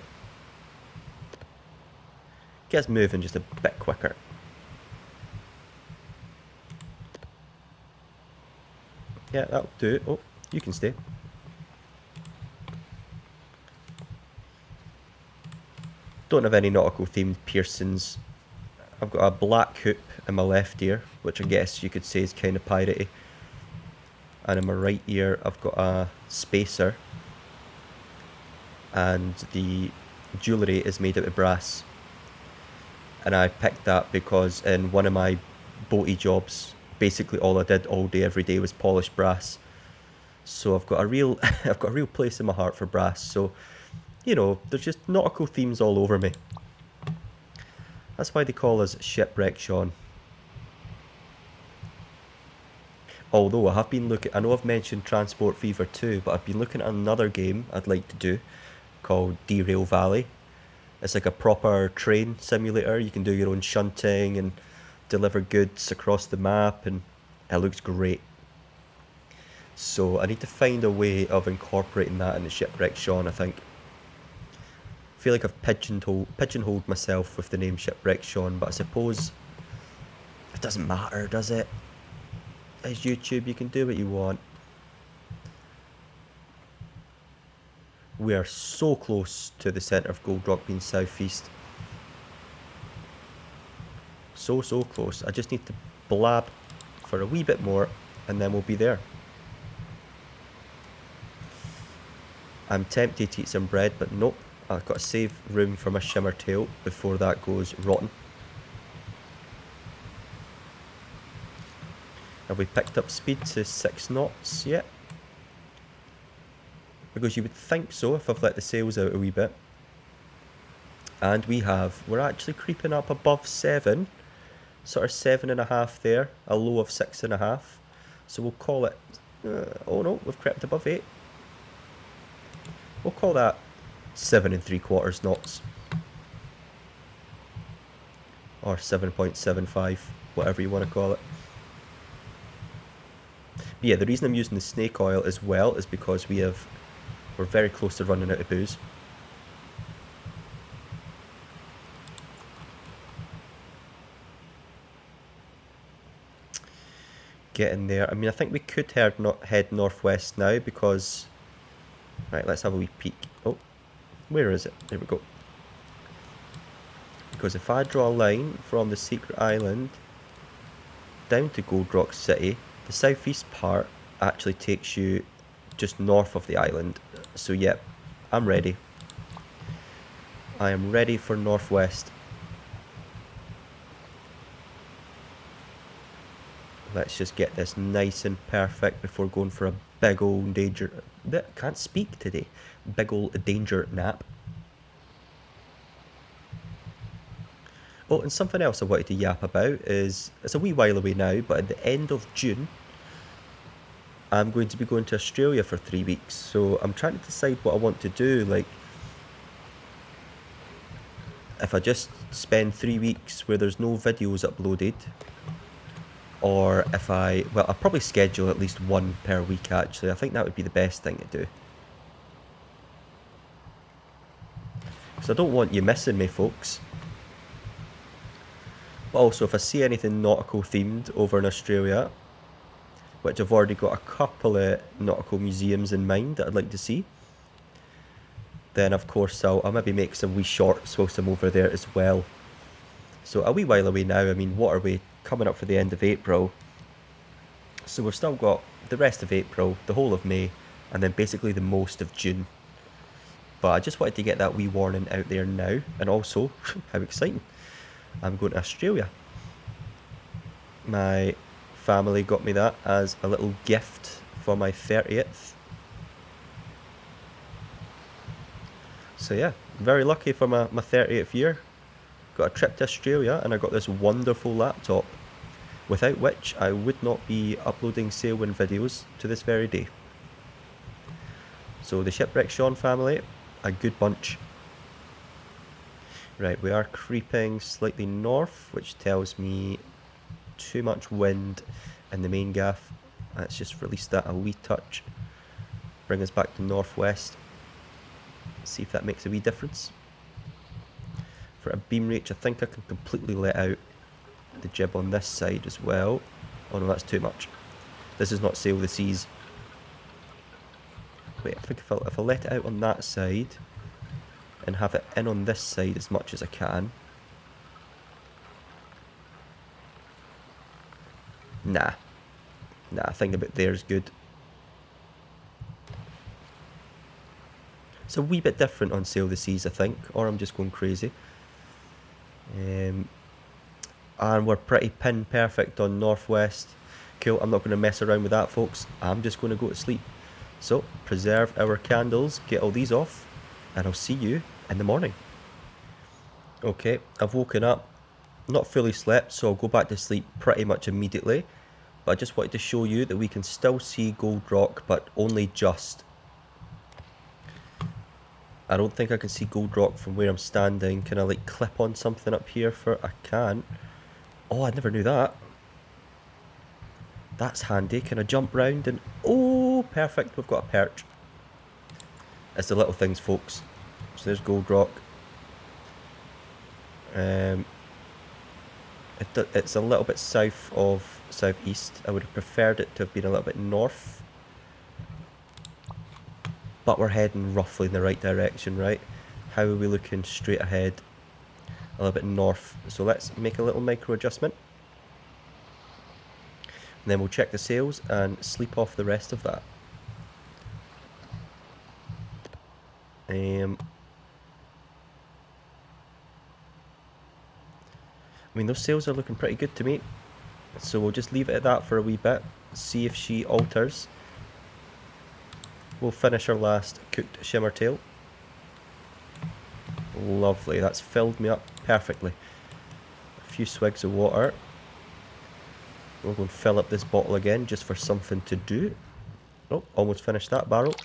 get us moving just a bit quicker. Yeah, that'll do it. Oh, you can stay. Don't have any nautical themed piercings. I've got a black hoop in my left ear, which I guess you could say is kind of piratey. And in my right ear, I've got a spacer. And the jewellery is made out of brass. And I picked that because in one of my boaty jobs, basically all I did all day every day was polish brass. So I've got a real I've got a real place in my heart for brass. So, you know, there's just nautical themes all over me. That's why they call us Shipwreck Sean. Although I have been looking, I know I've mentioned Transport Fever 2, but I've been looking at another game I'd like to do called Derail Valley. It's like a proper train simulator. You can do your own shunting and deliver goods across the map, and it looks great. So I need to find a way of incorporating that into Shipwreck Sean, I think. I feel like I've pigeonholed myself with the name Shipwreck Sean, but I suppose it doesn't matter, does it? It's YouTube, you can do what you want. We are so close to the centre of Gold Rock being southeast. So close. I just need to blab for a wee bit more and then we'll be there. I'm tempted to eat some bread, but nope. I've got to save room for my shimmer tail before that goes rotten. Have we picked up speed to 6 knots yet? Because you would think so if I've let the sails out a wee bit. And we have. We're actually creeping up above 7. Sort of 7.5 there. A low of 6.5. So we'll call it... oh no, we've crept above 8. We'll call that 7 3/4 knots. Or 7.75, whatever you want to call it. But yeah, the reason I'm using the snake oil as well is because we're very close to running out of booze. Getting there. I mean, I think we could head northwest now because... Right, let's have a wee peek. Oh, where is it? There we go. Because if I draw a line from the secret island down to Gold Rock City, the southeast part actually takes you just north of the island. So yeah, I'm ready. I am ready for northwest. Let's just get this nice and perfect before going for a big old danger... Can't speak today. Big old danger nap. Oh, and something else I wanted to yap about is... It's a wee while away now, but at the end of June, I'm going to be going to Australia for 3 weeks. So I'm trying to decide what I want to do. Like, if I just spend 3 weeks where there's no videos uploaded, or if I'll probably schedule at least one per week actually. I think that would be the best thing to do. Because I don't want you missing me, folks. But also, if I see anything nautical themed over in Australia, which I've already got a couple of nautical museums in mind that I'd like to see, then of course I'll maybe make some wee shorts whilst I'm over there as well. So a wee while away now. I mean, what are we coming up for the end of April? So we've still got the rest of April, the whole of May, and then basically the most of June. But I just wanted to get that wee warning out there now. And also, how exciting, I'm going to Australia. My family got me that as a little gift for my 30th. So yeah, very lucky for my 30th year. Got a trip to Australia and I got this wonderful laptop, without which I would not be uploading Sailwind videos to this very day. So the Shipwreck Sean family, a good bunch. Right, we are creeping slightly north, which tells me too much wind in the main gaff. Let's just release that a wee touch. Bring us back to northwest. See if that makes a wee difference. For a beam reach, I think I can completely let out the jib on this side as well. Oh no, that's too much. This is not Sail the Seas. Wait, I think if I let it out on that side and have it in on this side as much as I can. Nah, I think about there's good. It's a wee bit different on Sail the Seas, I think, or I'm just going crazy. And we're pretty pin perfect on northwest. Cool, I'm not going to mess around with that, folks. I'm just going to go to sleep. So, preserve our candles, get all these off, and I'll see you in the morning. Okay, I've woken up, not fully slept, so I'll go back to sleep pretty much immediately. But I just wanted to show you that we can still see Gold Rock, but only just. I don't think I can see Gold Rock from where I'm standing. Can I like clip on something up here for... I can. Oh, I never knew that. That's handy. Can I jump round and... Oh, perfect. We've got a perch. It's the little things, folks. So there's Gold Rock. It's a little bit south of southeast. I would have preferred it to have been a little bit north. But we're heading roughly in the right direction, right? How are we looking straight ahead? A little bit north. So let's make a little micro adjustment. And then we'll check the sails and sleep off the rest of that. I mean, those sails are looking pretty good to me. So we'll just leave it at that for a wee bit. See if she alters. We'll finish our last cooked shimmer tail. Lovely, that's filled me up perfectly. A few swigs of water. We'll go and fill up this bottle again just for something to do. Oh, almost finished that barrel.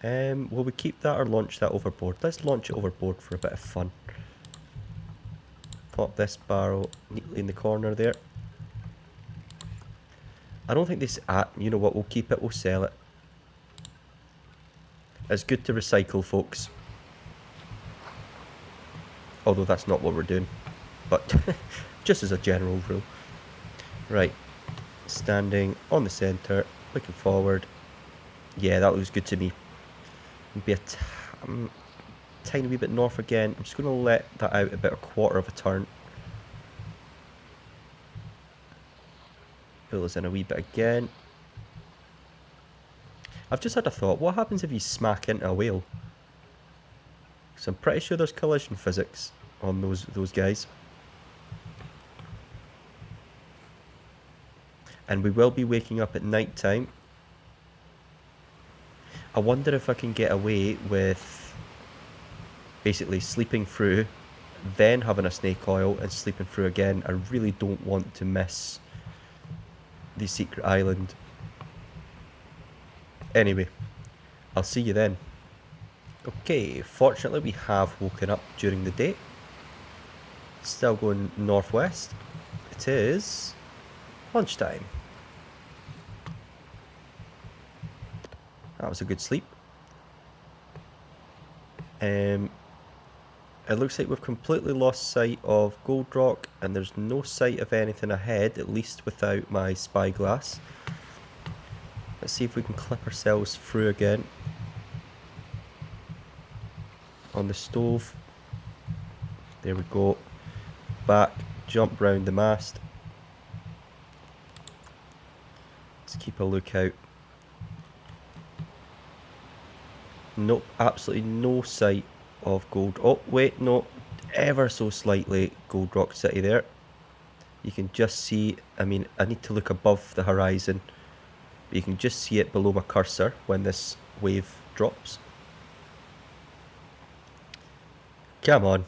Will we keep that or launch that overboard? Let's launch it overboard for a bit of fun. Pop this barrel neatly in the corner there. I don't think this... you know what, we'll keep it, we'll sell it. It's good to recycle, folks. Although that's not what we're doing. But just as a general rule. Right. Standing on the centre, looking forward. Yeah, that looks good to me. Be a tiny wee bit north again. I'm just going to let that out about a quarter of a turn. Pull us in a wee bit again. I've just had a thought. What happens if you smack into a whale? Because I'm pretty sure there's collision physics on those guys. And we will be waking up at night time. I wonder if I can get away with basically sleeping through, then having a snake oil and sleeping through again. I really don't want to miss the secret island. Anyway, I'll see you then. Okay, fortunately we have woken up during the day. Still going northwest. It is lunchtime. That was a good sleep. It looks like we've completely lost sight of Gold Rock and there's no sight of anything ahead, at least without my spyglass. Let's see if we can clip ourselves through again. On the stove. There we go. Back, jump round the mast. Let's keep a lookout. Nope, absolutely no sight of Gold. Oh, wait, no. Ever so slightly Gold Rock City there. You can just see, I mean, I need to look above the horizon. But you can just see it below my cursor when this wave drops. Come on.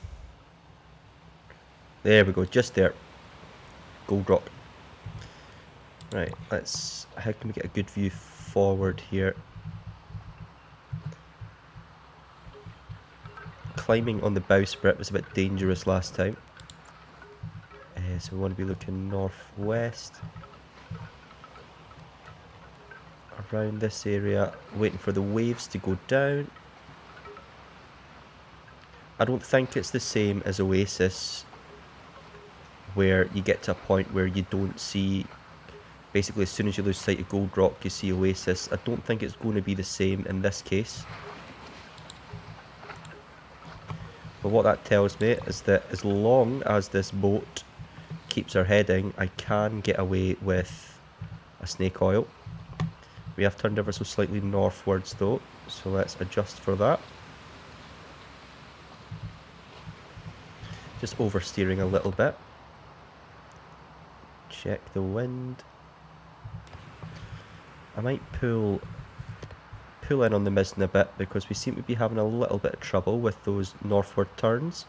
There we go, just there. Gold Rock. Right, let's... How can we get a good view forward here? Climbing on the bowsprit was a bit dangerous last time. So we want to be looking northwest. Around this area, waiting for the waves to go down. I don't think it's the same as Oasis, where you get to a point where you don't see... Basically, as soon as you lose sight of Gold Rock, you see Oasis. I don't think it's going to be the same in this case. But what that tells me is that as long as this boat keeps her heading, I can get away with a snake oil. We have turned ever so slightly northwards though, so let's adjust for that. Just oversteering a little bit. Check the wind. I might pull in on the mizzen a bit because we seem to be having a little bit of trouble with those northward turns.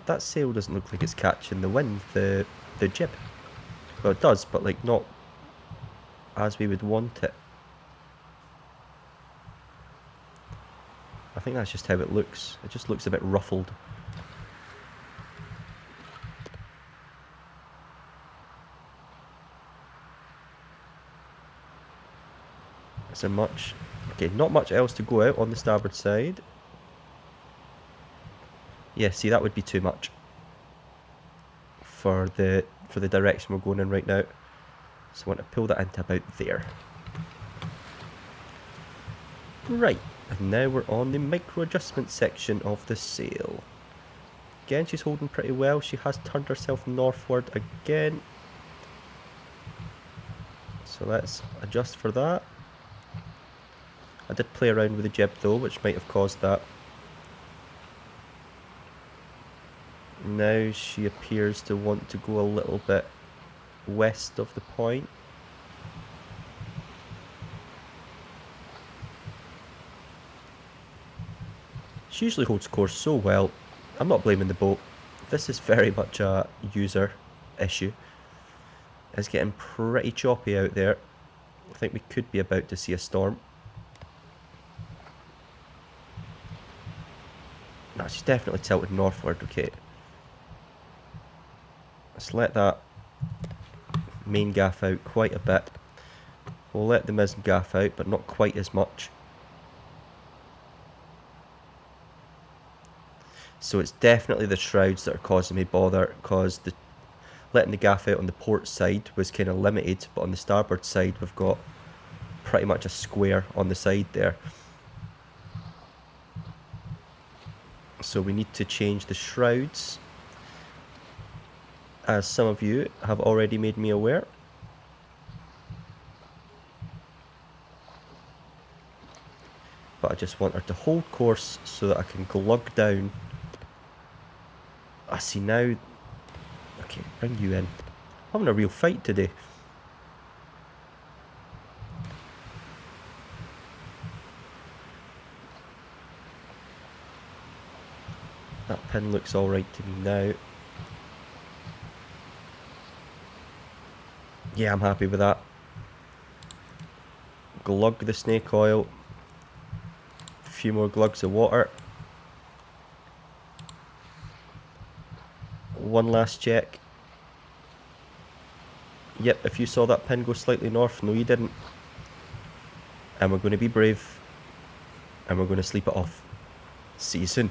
That sail doesn't look like it's catching the wind, the jib. Well, it does, but like not as we would want it. I think that's just how it looks. It just looks a bit ruffled. Is there much? Okay, not much else to go out on the starboard side. Yeah, see, that would be too much for the direction we're going in right now. So I want to pull that into about there. Right, and now we're on the micro adjustment section of the sail. Again, she's holding pretty well. She has turned herself northward again. So let's adjust for that. I did play around with the jib though, which might have caused that. Now she appears to want to go a little bit west of the point. She usually holds course so well. I'm not blaming the boat. This is very much a user issue. It's getting pretty choppy out there. I think we could be about to see a storm. No, she's definitely tilted northward, okay. Let's let that main gaff out quite a bit. We'll let the mizzen gaff out, but not quite as much. So it's definitely the shrouds that are causing me bother, because letting the gaff out on the port side was kind of limited, but on the starboard side we've got pretty much a square on the side there. So we need to change the shrouds, as some of you have already made me aware. But I just want her to hold course so that I can glug down. I see now. Okay, bring you in. I'm having a real fight today. That pin looks alright to me now. Yeah, I'm happy with that. Glug the snake oil. A few more glugs of water. One last check. Yep, if you saw that pin go slightly north, no you didn't. And we're going to be brave. And we're going to sleep it off. See you soon.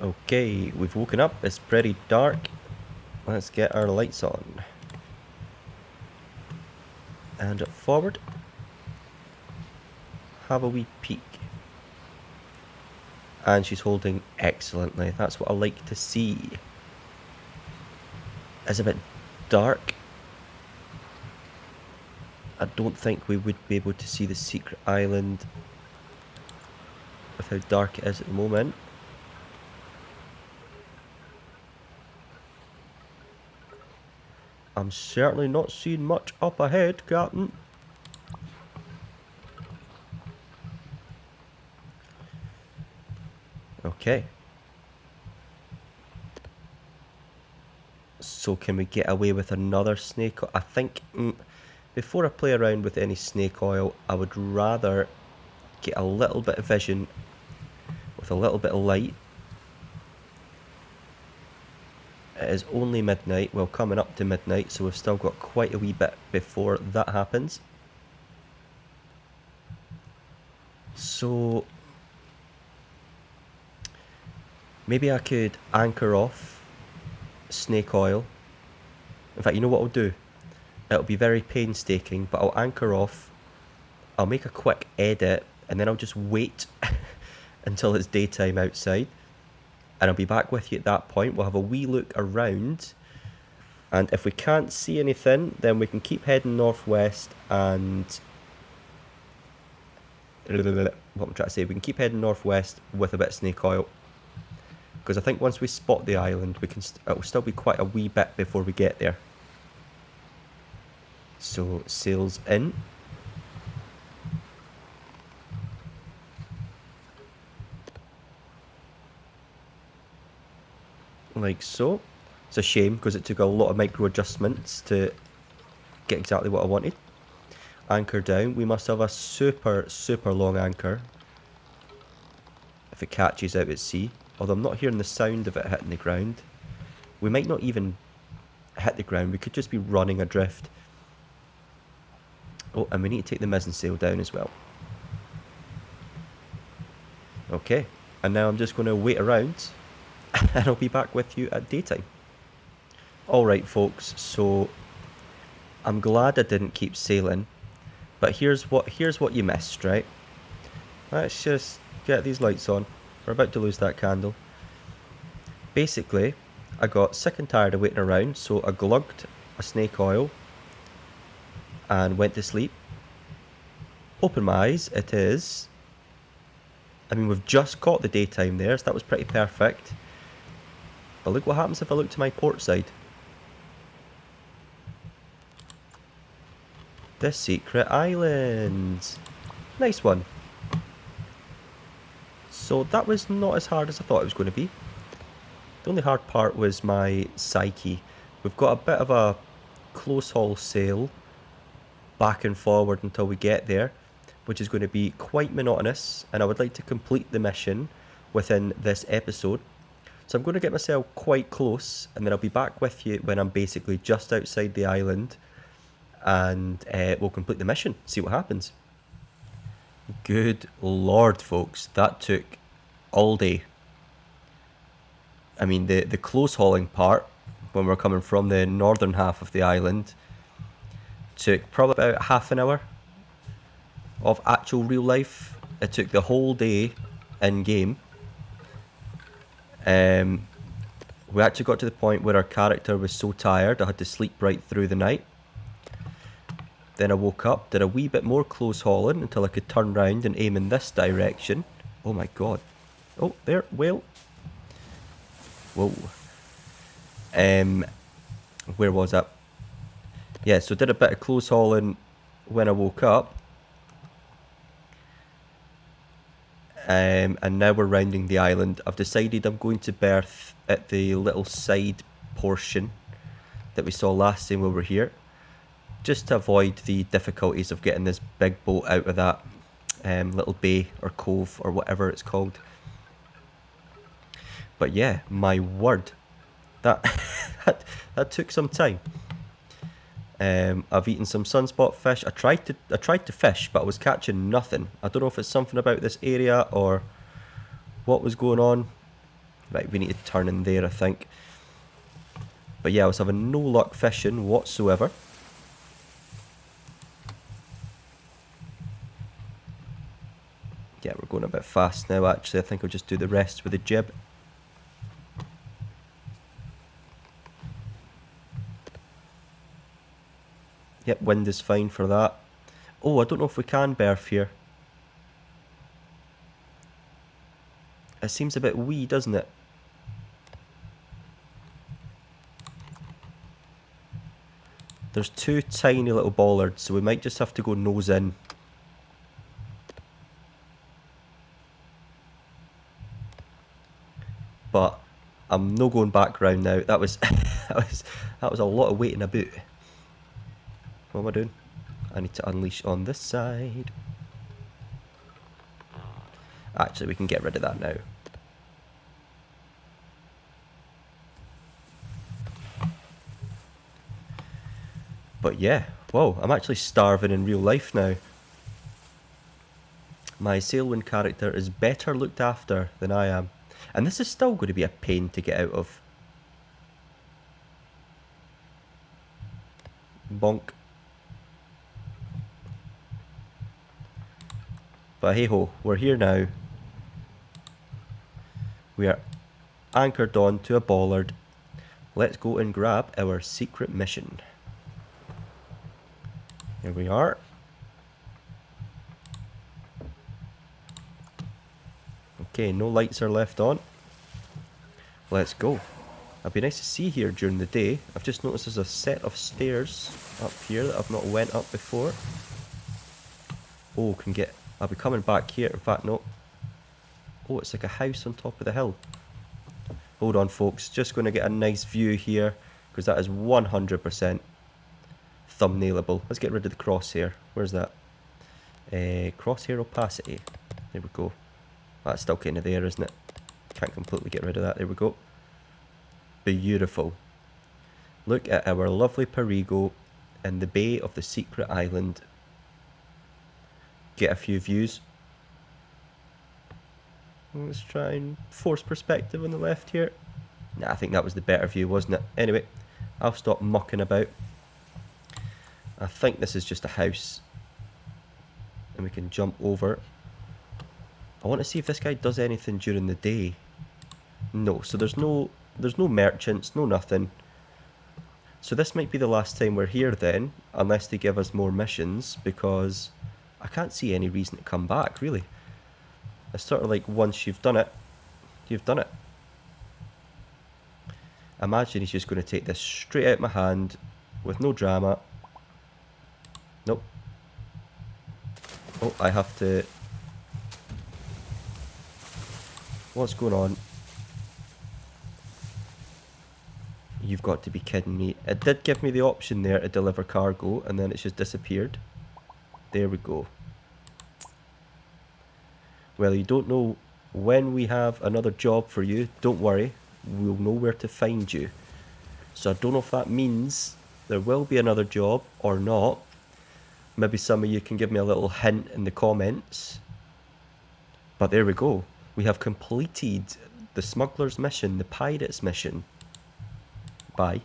Okay, we've woken up. It's pretty dark. Let's get our lights on. And forward. have a wee peek. And she's holding excellently. That's what I like to see. It's a bit dark. I don't think we would be able to see the secret island with how dark it is at the moment. I'm certainly not seeing much up ahead, Captain. Okay. So can we get away with another snake oil? I think before I play around with any snake oil, I would rather get a little bit of vision with a little bit of light. It is only midnight, well, coming up to midnight, so we've still got quite a wee bit before that happens. So maybe I could anchor off snake oil. In fact, you know what I'll do? It'll be very painstaking, but I'll anchor off, I'll make a quick edit, and then I'll just wait until it's daytime outside. And I'll be back with you at that point. We'll have a wee look around, and if we can't see anything, then we can keep heading northwest and... what I'm trying to say, we can keep heading northwest with a bit of snake oil. Because I think once we spot the island, we can it'll still be quite a wee bit before we get there. So, sails in. Like so. It's a shame because it took a lot of micro adjustments to get exactly what I wanted. Anchor down. We must have a super long anchor if it catches out at sea. Although I'm not hearing the sound of it hitting the ground. We might not even hit the ground. We could just be running adrift. Oh, and we need to take the mizzen sail down as well. Okay. And now I'm just going to wait around. And I'll be back with you at daytime. Alright folks, so I'm glad I didn't keep sailing, but here's what you missed, right? Let's just get these lights on. We're about to lose that candle. Basically, I got sick and tired of waiting around, so I glugged a snake oil and went to sleep. Open my eyes, it is... I mean, we've just caught the daytime there, so that was pretty perfect. But look what happens if I look to my port side. The secret island. Nice one. So that was not as hard as I thought it was going to be. The only hard part was my psyche. We've got a bit of a close haul sail back and forward until we get there, which is going to be quite monotonous, and I would like to complete the mission within this episode. So I'm going to get myself quite close, and then I'll be back with you when I'm basically just outside the island, and we'll complete the mission, see what happens. Good lord, folks, that took all day. I mean, the close hauling part, when we're coming from the northern half of the island, took probably about half an hour of actual real life. It took the whole day in game. We actually got to the point where our character was so tired I had to sleep right through the night. Then I woke up, did a wee bit more close hauling until I could turn round and aim in this direction. Oh my god. Oh, there, whale. Whoa. Where was that? Yeah, so did a bit of close hauling when I woke up. And now we're rounding the island. I've decided I'm going to berth at the little side portion that we saw last time we were here, just to avoid the difficulties of getting this big boat out of that little bay or cove or whatever it's called. But yeah, my word, that that took some time. I've eaten some sunspot fish. I tried to fish, but I was catching nothing. I don't know if it's something about this area or what was going on. Right, we need to turn in there, I think. But yeah, I was having no luck fishing whatsoever. Yeah, we're going a bit fast now actually. I think I'll just do the rest with the jib. Yep, wind is fine for that. Oh, I don't know if we can berth here. It seems a bit wee, doesn't it? There's two tiny little bollards, so we might just have to go nose in. But I'm no going back round now. That was that was a lot of waiting about. What am I doing? I need to unleash on this side. Actually, we can get rid of that now. But yeah, whoa, I'm actually starving in real life now. My Sailwind character is better looked after than I am. And this is still going to be a pain to get out of. Bonk. But hey ho, we're here now. We are anchored on to a bollard. Let's go and grab our secret mission. Here we are. Okay, no lights are left on. Let's go. It'd be nice to see here during the day. I've just noticed there's a set of stairs up here that I've not went up before. Oh, I'll be coming back here. In fact, no. Oh, it's like a house on top of the hill. Hold on, folks. Just going to get a nice view here, because that is 100% thumbnailable. Let's get rid of the crosshair. Where's that? Crosshair opacity. There we go. That's still kind of there, isn't it? Can't completely get rid of that. There we go. Beautiful. Look at our lovely Perigo in the bay of the secret island. Get a few views. Let's try and force perspective on the left here. Nah, I think that was the better view, wasn't it? Anyway, I'll stop mucking about. I think this is just a house. And we can jump over. I want to see if this guy does anything during the day. No, so there's no merchants, no nothing. So this might be the last time we're here then, unless they give us more missions, because I can't see any reason to come back, really. It's sort of like once you've done it, you've done it. Imagine he's just going to take this straight out my hand with no drama. Nope. Oh, I have to... What's going on? You've got to be kidding me. It did give me the option there to deliver cargo, and then it's just disappeared. There we go. Well, you don't know when we have another job for you. Don't worry. We'll know where to find you. So I don't know if that means there will be another job or not. Maybe some of you can give me a little hint in the comments. But there we go. We have completed the Smugglers Mission, the Pirates Mission. Bye.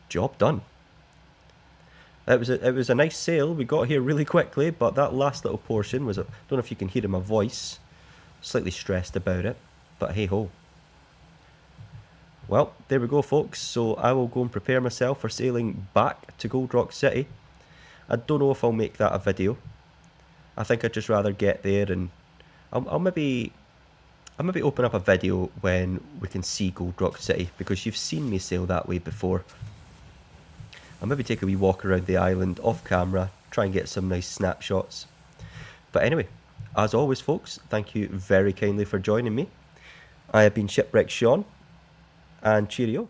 Job done. It was a nice sail. We got here really quickly, but that last little portion was... I don't know if you can hear in my voice. Slightly stressed about it, but hey ho. Well, there we go, folks. So I will go and prepare myself for sailing back to Gold Rock City. I don't know if I'll make that a video. I think I'd just rather get there, and I'll maybe open up a video when we can see Gold Rock City, because you've seen me sail that way before. I'll maybe take a wee walk around the island off camera, try and get some nice snapshots. But anyway, as always, folks, thank you very kindly for joining me. I have been Shipwreck Sean, and cheerio.